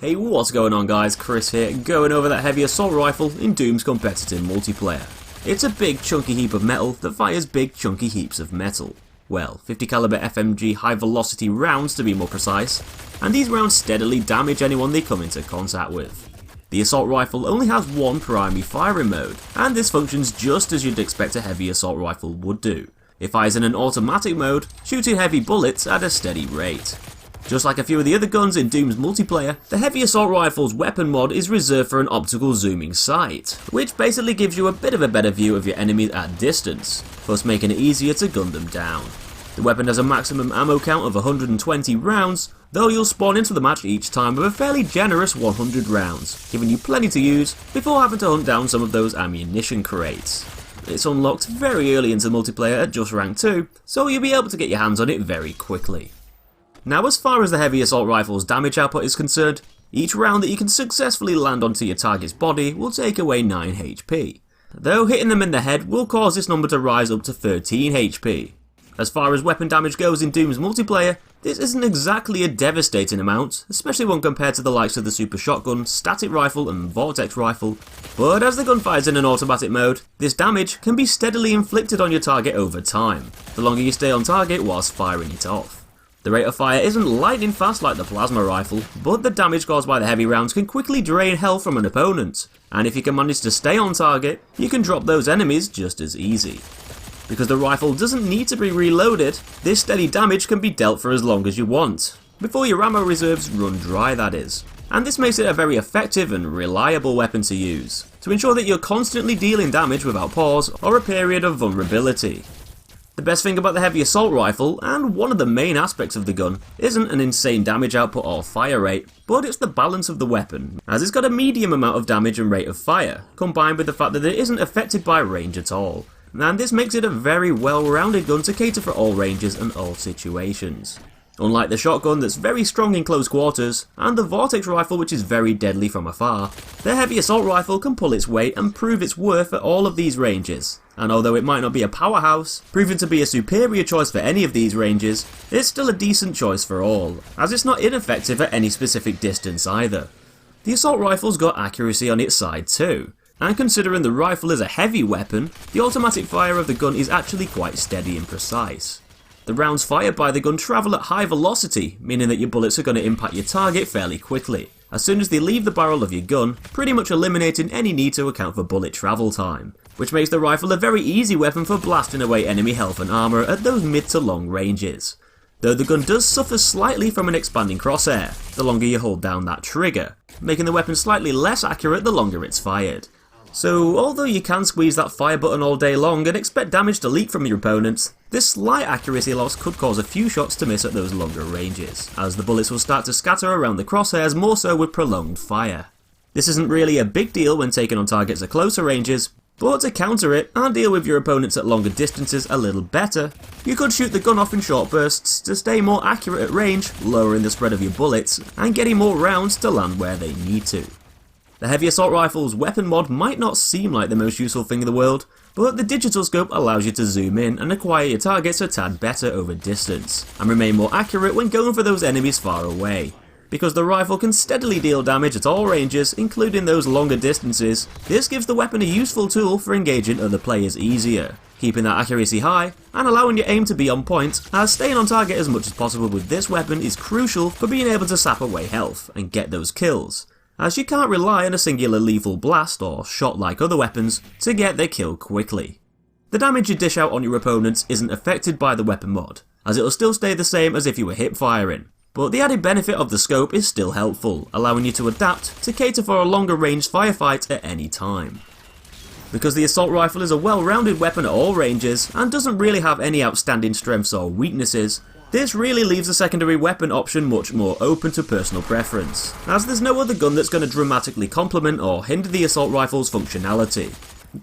Hey, what's going on guys, Chris here, going over that heavy assault rifle in Doom's competitive multiplayer. It's a big chunky heap of metal that fires big chunky heaps of metal. Well, 50 caliber FMG high velocity rounds to be more precise, and these rounds steadily damage anyone they come into contact with. The assault rifle only has one primary firing mode, and this functions just as you'd expect a heavy assault rifle would do. It fires in an automatic mode, shooting heavy bullets at a steady rate. Just like a few of the other guns in Doom's multiplayer, the heavy assault rifle's weapon mod is reserved for an optical zooming sight, which basically gives you a bit of a better view of your enemies at distance, thus making it easier to gun them down. The weapon has a maximum ammo count of 120 rounds, though you'll spawn into the match each time with a fairly generous 100 rounds, giving you plenty to use before having to hunt down some of those ammunition crates. It's unlocked very early into the multiplayer at just rank 2, so you'll be able to get your hands on it very quickly. Now, as far as the heavy assault rifle's damage output is concerned, each round that you can successfully land onto your target's body will take away 9 HP, though hitting them in the head will cause this number to rise up to 13 HP. As far as weapon damage goes in Doom's multiplayer, this isn't exactly a devastating amount, especially when compared to the likes of the super shotgun, static rifle and vortex rifle, but as the gun fires in an automatic mode, this damage can be steadily inflicted on your target over time, the longer you stay on target whilst firing it off. The rate of fire isn't lightning fast like the plasma rifle, but the damage caused by the heavy rounds can quickly drain health from an opponent, and if you can manage to stay on target, you can drop those enemies just as easy. Because the rifle doesn't need to be reloaded, this steady damage can be dealt for as long as you want, before your ammo reserves run dry, that is. And this makes it a very effective and reliable weapon to use, to ensure that you're constantly dealing damage without pause or a period of vulnerability. The best thing about the heavy assault rifle, and one of the main aspects of the gun, isn't an insane damage output or fire rate, but it's the balance of the weapon, as it's got a medium amount of damage and rate of fire, combined with the fact that it isn't affected by range at all, and this makes it a very well-rounded gun to cater for all ranges and all situations. Unlike the shotgun that's very strong in close quarters, and the Vortex rifle which is very deadly from afar, the heavy assault rifle can pull its weight and prove its worth at all of these ranges. And although it might not be a powerhouse, proving to be a superior choice for any of these ranges, it's still a decent choice for all, as it's not ineffective at any specific distance either. The assault rifle's got accuracy on its side too, and considering the rifle is a heavy weapon, the automatic fire of the gun is actually quite steady and precise. The rounds fired by the gun travel at high velocity, meaning that your bullets are going to impact your target fairly quickly, as soon as they leave the barrel of your gun, pretty much eliminating any need to account for bullet travel time, which makes the rifle a very easy weapon for blasting away enemy health and armour at those mid to long ranges. Though the gun does suffer slightly from an expanding crosshair, the longer you hold down that trigger, making the weapon slightly less accurate the longer it's fired. So, although you can squeeze that fire button all day long and expect damage to leak from your opponents, this slight accuracy loss could cause a few shots to miss at those longer ranges, as the bullets will start to scatter around the crosshairs more so with prolonged fire. This isn't really a big deal when taking on targets at closer ranges, but to counter it and deal with your opponents at longer distances a little better, you could shoot the gun off in short bursts to stay more accurate at range, lowering the spread of your bullets, and getting more rounds to land where they need to. The heavy assault rifle's weapon mod might not seem like the most useful thing in the world, but the digital scope allows you to zoom in and acquire your targets a tad better over distance, and remain more accurate when going for those enemies far away. Because the rifle can steadily deal damage at all ranges, including those longer distances, this gives the weapon a useful tool for engaging other players easier, keeping that accuracy high, and allowing your aim to be on point, as staying on target as much as possible with this weapon is crucial for being able to sap away health and get those kills, as you can't rely on a singular lethal blast or shot like other weapons to get their kill quickly. The damage you dish out on your opponents isn't affected by the weapon mod, as it'll still stay the same as if you were hip firing, but the added benefit of the scope is still helpful, allowing you to adapt to cater for a longer range firefight at any time. Because the assault rifle is a well-rounded weapon at all ranges and doesn't really have any outstanding strengths or weaknesses, this really leaves the secondary weapon option much more open to personal preference, as there's no other gun that's going to dramatically complement or hinder the assault rifle's functionality.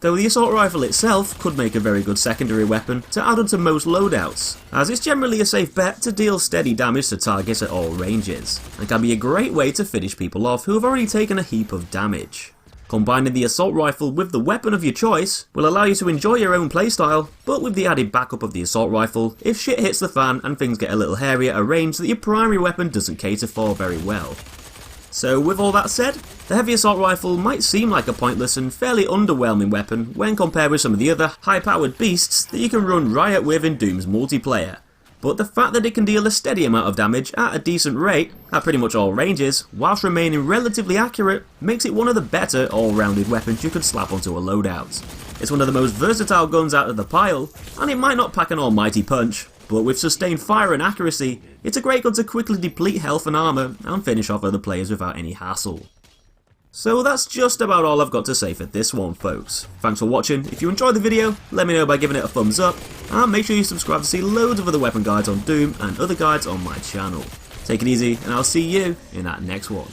Though the assault rifle itself could make a very good secondary weapon to add onto most loadouts, as it's generally a safe bet to deal steady damage to targets at all ranges, and can be a great way to finish people off who have already taken a heap of damage. Combining the assault rifle with the weapon of your choice will allow you to enjoy your own playstyle, but with the added backup of the assault rifle if shit hits the fan and things get a little hairy at a range that your primary weapon doesn't cater for very well. So with all that said, the heavy assault rifle might seem like a pointless and fairly underwhelming weapon when compared with some of the other high-powered beasts that you can run riot with in Doom's multiplayer. But the fact that it can deal a steady amount of damage at a decent rate, at pretty much all ranges, whilst remaining relatively accurate, makes it one of the better all-rounded weapons you can slap onto a loadout. It's one of the most versatile guns out of the pile, and it might not pack an almighty punch, but with sustained fire and accuracy, it's a great gun to quickly deplete health and armour and finish off other players without any hassle. So that's just about all I've got to say for this one, folks. Thanks for watching. If you enjoyed the video, let me know by giving it a thumbs up, and make sure you subscribe to see loads of other weapon guides on Doom and other guides on my channel. Take it easy, and I'll see you in that next one.